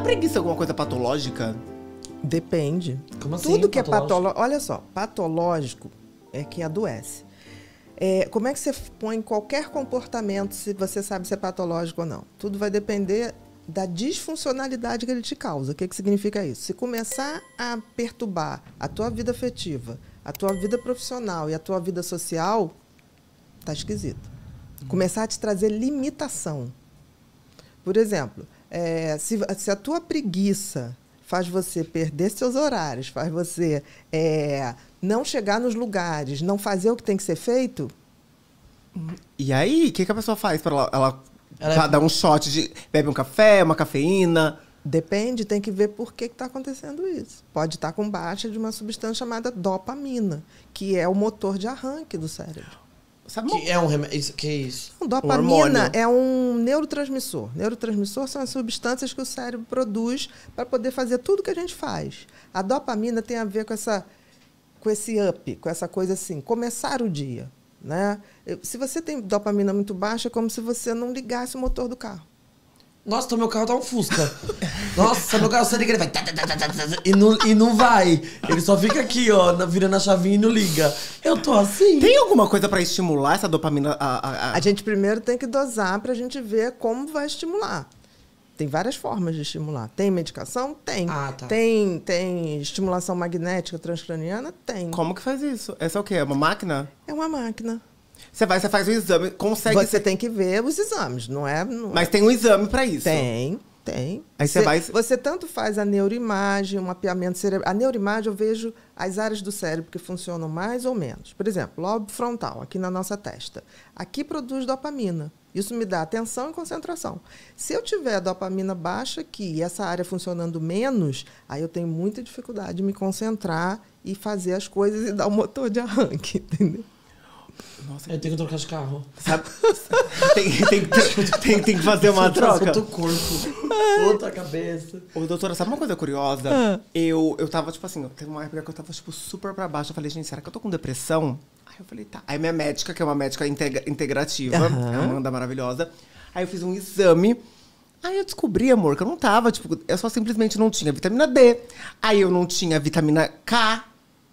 preguiça é alguma coisa patológica? Depende. Como assim, Tudo que patológico? é patológico... Olha só, patológico é que adoece. Como é que você põe qualquer comportamento se você sabe se é patológico ou não? Tudo vai depender da disfuncionalidade que ele te causa. O que significa isso? Se começar a perturbar a tua vida afetiva, a tua vida profissional e a tua vida social, tá esquisito. Começar a te trazer limitação. Por exemplo, se a tua preguiça faz você perder seus horários, faz você não chegar nos lugares, não fazer o que tem que ser feito... E aí, o que a pessoa faz para ela dar um shot de... Bebe um café, uma cafeína? Depende, tem que ver por que está acontecendo isso. Pode estar com baixa de uma substância chamada dopamina, que é o motor de arranque do cérebro. Sabe Que é um remédio. Que é isso? Dopamina é um neurotransmissor. Neurotransmissor são as substâncias que o cérebro produz para poder fazer tudo que a gente faz. A dopamina tem a ver com esse up, com essa coisa assim, começar o dia. Né? Se você tem dopamina muito baixa, é como se você não ligasse o motor do carro. Nossa, então meu carro tá um Fusca. Nossa, meu carro, você liga, ele vai... E não vai. Ele só fica aqui, ó, virando a chavinha e não liga. Eu tô assim. Tem alguma coisa pra estimular essa dopamina? A gente primeiro tem que dosar pra gente ver como vai estimular. Tem várias formas de estimular. Tem medicação? Tem. Ah, tá. Tem estimulação magnética transcraniana? Tem. Como que faz isso? Essa é o quê? É uma máquina? É uma máquina. Você faz o exame, consegue... Você tem que ver os exames, não é... Mas tem um exame pra isso? Tem. Aí Você tanto faz a neuroimagem, o mapeamento cerebral. A neuroimagem, eu vejo as áreas do cérebro que funcionam mais ou menos. Por exemplo, lobo frontal, aqui na nossa testa. Aqui produz dopamina. Isso me dá atenção e concentração. Se eu tiver dopamina baixa aqui e essa área funcionando menos, aí eu tenho muita dificuldade de me concentrar e fazer as coisas e dar o motor de arranque, entendeu? Nossa, Eu tenho que trocar de carro. sabe? tem que fazer uma troca. Outro corpo, outra cabeça. Ô, doutora, sabe uma coisa curiosa? Eu tava, tipo assim, teve uma época que eu tava, tipo, super pra baixo. Eu falei, gente, será que eu tô com depressão? Aí eu falei, tá. Aí minha médica, que é uma médica integrativa, é uma Amanda maravilhosa. Aí eu fiz um exame. Aí eu descobri, amor, que eu não tava, tipo, eu só simplesmente não tinha vitamina D. Aí eu não tinha vitamina K.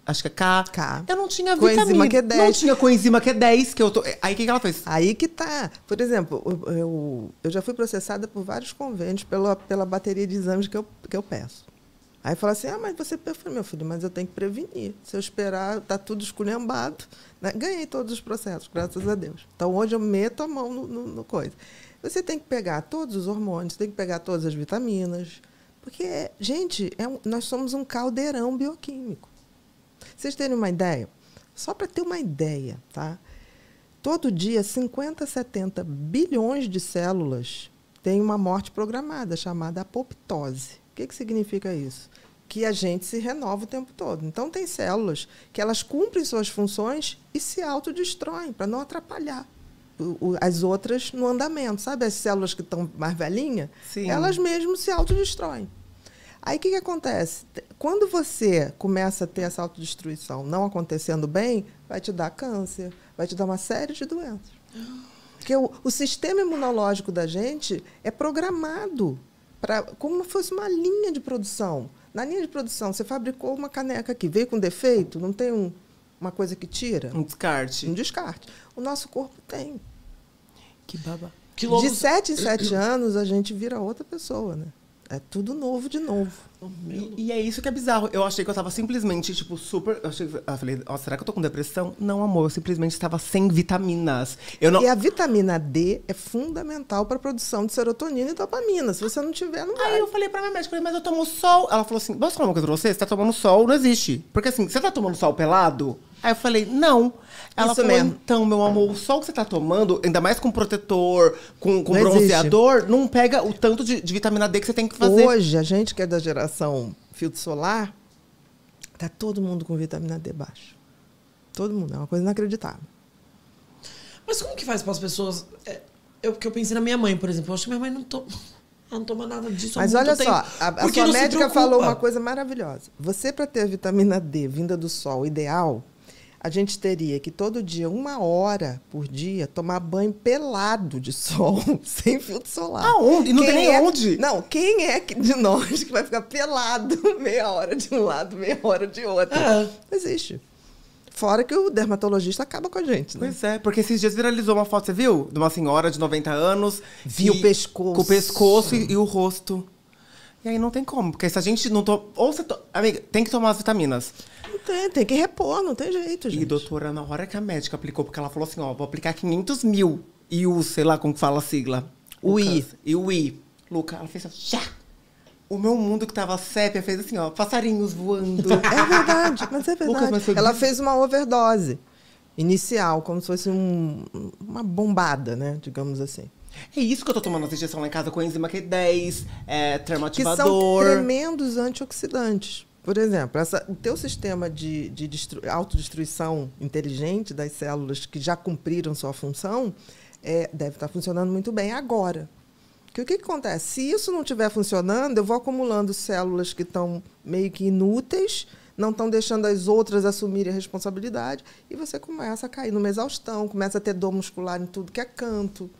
Acho que é K. Eu não tinha coenzima vitamina. Q10. Não tinha coenzima Q10, que eu tô... Aí o que ela fez? Aí que tá. Por exemplo, eu já fui processada por vários convênios pela bateria de exames que eu peço. Aí fala assim, mas você... Eu falei, meu filho, mas eu tenho que prevenir. Se eu esperar, tá tudo esculhambado. Né? Ganhei todos os processos, graças a Deus. Então, hoje eu meto a mão no coisa. Você tem que pegar todos os hormônios, tem que pegar todas as vitaminas. Porque, gente, nós somos um caldeirão bioquímico. Vocês terem uma ideia? Só para ter uma ideia, tá? Todo dia, 50, 70 bilhões de células têm uma morte programada, chamada apoptose. O que significa isso? Que a gente se renova o tempo todo. Então, tem células que elas cumprem suas funções e se autodestroem, para não atrapalhar as outras no andamento. Sabe as células que estão mais velhinhas? Sim. Elas mesmo se autodestroem. Aí, o que acontece? Quando você começa a ter essa autodestruição não acontecendo bem, vai te dar câncer, vai te dar uma série de doenças. Porque o sistema imunológico da gente é programado como se fosse uma linha de produção. Na linha de produção, você fabricou uma caneca que veio com defeito, não tem uma coisa que tira? Um descarte. Um descarte. O nosso corpo tem. Que baba. De 7 em 7 anos, a gente vira outra pessoa, né? É tudo novo de novo. E é isso que é bizarro. Eu achei que eu tava simplesmente, tipo, super... Eu falei, será que eu tô com depressão? Não, amor, eu simplesmente estava sem vitaminas. E a vitamina D é fundamental para a produção de serotonina e dopamina. Se você não tiver, não vai. Aí eu falei pra minha médica, mas eu tomo sol. Ela falou assim, posso falar uma coisa pra você? Você tá tomando sol, não existe. Porque assim, você tá tomando sol pelado? Aí eu falei, não. Ela Isso falou, mesmo. então, meu amor, o sol que você tá tomando, ainda mais com protetor, com Não bronzeador, não pega o tanto de vitamina D que você tem que fazer. Hoje, a gente que é da geração filtro solar, tá todo mundo com vitamina D baixo. Todo mundo. É uma coisa inacreditável. Mas como que faz para as pessoas... Porque eu pensei na minha mãe, por exemplo. Eu acho que minha mãe não toma nada disso há Mas muito olha tempo. só, a Porque sua não se médica preocupa. falou uma coisa maravilhosa. Você, para ter a vitamina D vinda do sol ideal, a gente teria que todo dia, 1 hora por dia, tomar banho pelado de sol, sem filtro solar. Aonde? E não tem nem onde? Não, quem é de nós que vai ficar pelado meia hora de um lado, meia hora de outro? Não existe. Fora que o dermatologista acaba com a gente, né? Pois é, porque esses dias viralizou uma foto, você viu? De uma senhora de 90 anos. Vi o pescoço. Com o pescoço e o rosto. E aí não tem como, porque se a gente não toma... Amiga, tem que tomar as vitaminas. Não tem que repor, não tem jeito, gente. E doutora, na hora que a médica aplicou, porque ela falou assim, ó, vou aplicar 500 mil. E o, sei lá como que fala a sigla. O I. E o I. Luca, ela fez assim, já! O meu mundo que tava sépia fez assim, ó, passarinhos voando. É verdade, mas é verdade. Lucas, mas foi ela fez uma overdose inicial, como se fosse uma bombada, né? Digamos assim. É isso que eu tô tomando essa injeção lá em casa com enzima Q10, Que termoativador. são tremendos antioxidantes. Por exemplo, o teu sistema de autodestruição inteligente das células que já cumpriram sua função deve estar funcionando muito bem agora. Porque o que acontece? Se isso não estiver funcionando, eu vou acumulando células que estão meio que inúteis, não estão deixando as outras assumirem a responsabilidade, e você começa a cair numa exaustão, começa a ter dor muscular em tudo que é canto.